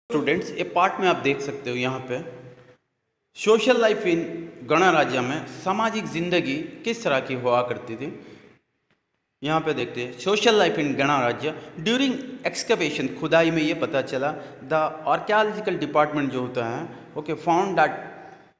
Students, ये part में आप देख सकते हो यहाँ पे सोशल लाइफ इन गणराज्य में सामाजिक जिंदगी किस तरह की हुआ करती थी। यहाँ पे देखते हैं सोशल लाइफ इन गणराज्य ड्यूरिंग एक्सकवेशन, खुदाई में ये पता चला द आर्कियोलॉजिकल डिपार्टमेंट जो होता है okay found that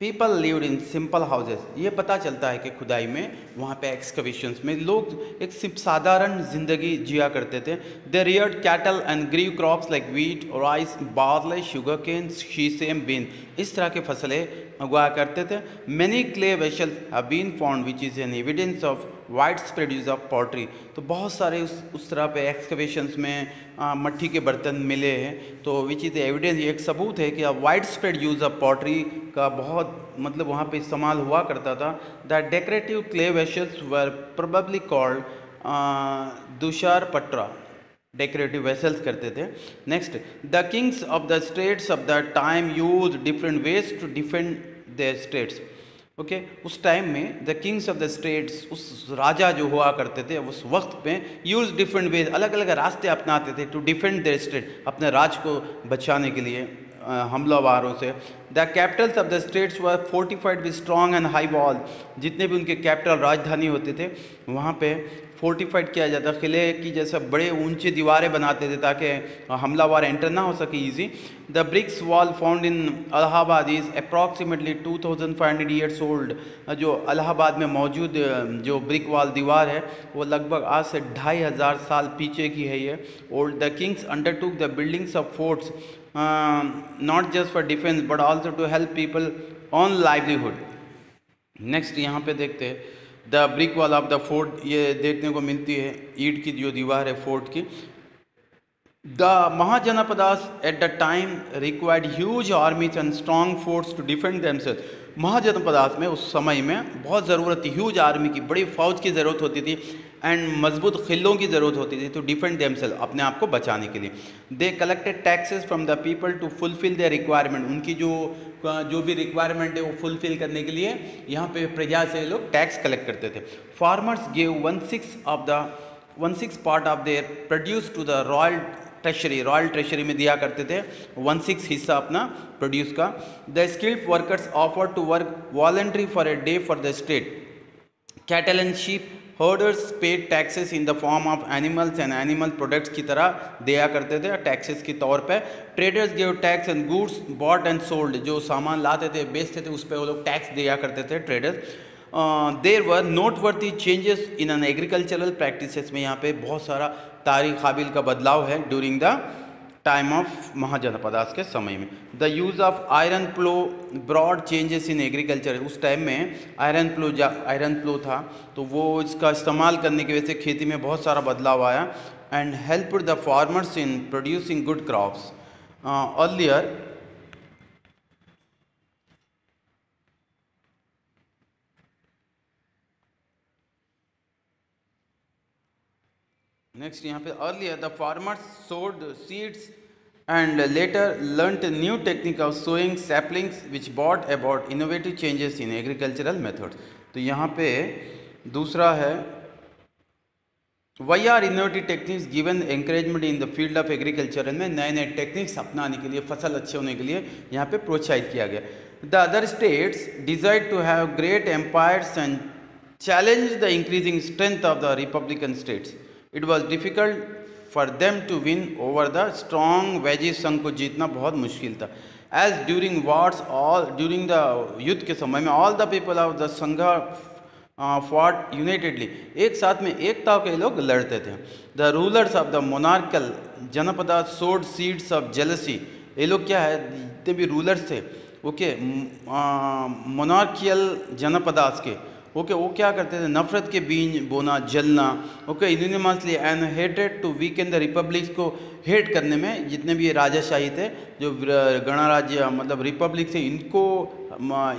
people lived in simple houses. ये पता चलता है कि खुदाई में वहाँ पे एक्सकवेशंस में लोग एक सिर्फ साधारण जिंदगी जिया करते थे। They reared cattle and grew crops like wheat, rice, barley, sugar cane, sesame, bean, इस तरह के फसलें उगाया करते थे। Many clay vessels have been found which is an evidence of wide spread use of pottery. तो बहुत सारे उस तरह पे एक्सकवेशंस में मट्टी के बर्तन मिले हैं, तो विच इज़ एविडेंस, एक सबूत है कि wide spread use of pottery का बहुत मतलब वहाँ पे इस्तेमाल हुआ करता था। The decorative clay vessels were probably called दुशार पट्रा, डेकोरेटिव वेसल्स करते थे। Next, the kings of the states of the time use different ways to defend their states. Okay, उस टाइम में the kings of the states, उस राजा जो हुआ करते थे उस वक्त पे यूज डिफरेंट वेज, अलग अलग रास्ते अपनाते थे टू डिफेंड देयर स्टेट, अपने राज को बचाने के लिए हमलावारों से। The Capitals of the states were fortified with strong and high wall. जितने भी उनके कैपिटल राजधानी होते थे वहाँ पे फोर्टिफाइड किया जाता, किले की जैसा बड़े ऊंचे दीवारें बनाते थे ताकि हमलावर एंटर ना हो सके easy. The bricks wall found in Allahabad is approximately 2500 years old. जो इलाहाबाद में मौजूद जो ब्रिक वॉल दीवार है वो लगभग आज से 2500 साल पीछे की है ये old. The kings undertook the buildings of forts not just for defence but also to help people on livelihood. Next यहाँ पे देखते हैं the brick wall of the fort, ये देखने को मिलती है ईंट की जो दीवार है फोर्ट की। The Mahajanapadas at the time required huge armies and strong force to defend themselves. Mahajanapadas में उस समय में बहुत ज़रूरत थी, ह्यूज आर्मी की, बड़ी फौज की ज़रूरत होती थी एंड मजबूत किलों की ज़रूरत होती थी टू डिफेंड देमसेल्व, अपने आप को बचाने के लिए। They collected taxes from the people to fulfil their requirement. उनकी जो भी रिक्वायरमेंट है वो फुलफिल करने के लिए यहाँ पे प्रजा से लोग टैक्स कलेक्ट करते थे। Farmers gave 1/6 part of their produce to the royal treasury, royal treasury में दिया करते थे 1/6 हिस्सा अपना प्रोड्यूस का। The skilled workers offer to work voluntary for a day for the state. Cattle and sheep herders paid taxes in the form of animals and animal products की तरह दिया करते थे टैक्सेस के तौर पे। Traders give tax and goods bought and sold, जो सामान लाते थे बेचते थे उस पर वो लोग टैक्स दिया करते थे traders. There were noteworthy changes in an agricultural practices में यहाँ पे बहुत सारा तारीख काबिल का बदलाव है during the time of Mahajanapadas के समय में। The use of iron plough brought changes in agriculture. उस टाइम में आयरन प्लो था तो वो इसका इस्तेमाल करने की वजह से खेती में बहुत सारा बदलाव आया and help the farmers in producing good crops. Earlier next यहाँ पे earlier the farmers sowed seeds and later learnt new technique of sowing saplings which bought about innovative changes in agricultural methods. तो यहाँ पे दूसरा है why are innovative techniques given encouragement in the field of agriculture में नए नए techniques अपनाने के लिए, फसल अच्छे होने के लिए यहाँ पे प्रोत्साहित किया गया। The other states decided to have great empires and challenge the increasing strength of the republican states. It was difficult for them to win over the strong wages. संघ को जीतना बहुत मुश्किल था। As during wars all during the युद्ध के समय में all the people of the sangha fought unitedly, एक साथ में एकता के लोग लड़ते थे। The rulers of the monarchical जनपदा सोड सीड्स ऑफ जेलसी। ये लोग क्या है, जितने भी रूलर्स थे ओके मोनार्कियल जनपदास के ओके वो क्या करते थे, नफरत के बीज बोना, जलना okay unanimously and hated to weaken the republics को हेट करने में जितने भी राजाशाही थे, जो गणराज्य मतलब रिपब्लिक थे, इनको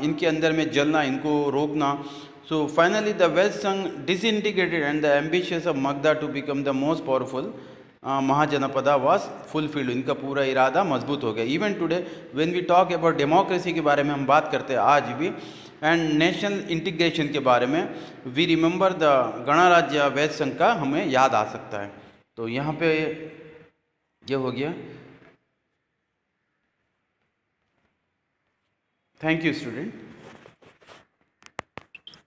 इनके अंदर में जलना, इनको रोकना। So finally the west Sangha disintegrated and the ambitious of Magadha to become the most powerful Mahajanapada was fulfilled. इनका पूरा इरादा मजबूत हो गया। Even today when we talk about democracy के बारे में हम बात करते हैं आज भी एंड नेशनल इंटीग्रेशन के बारे में, वी रिमेंबर द गणराज्य वैश्य संघ का हमें याद आ सकता है। तो यहाँ पे ये हो गया। Thank you student.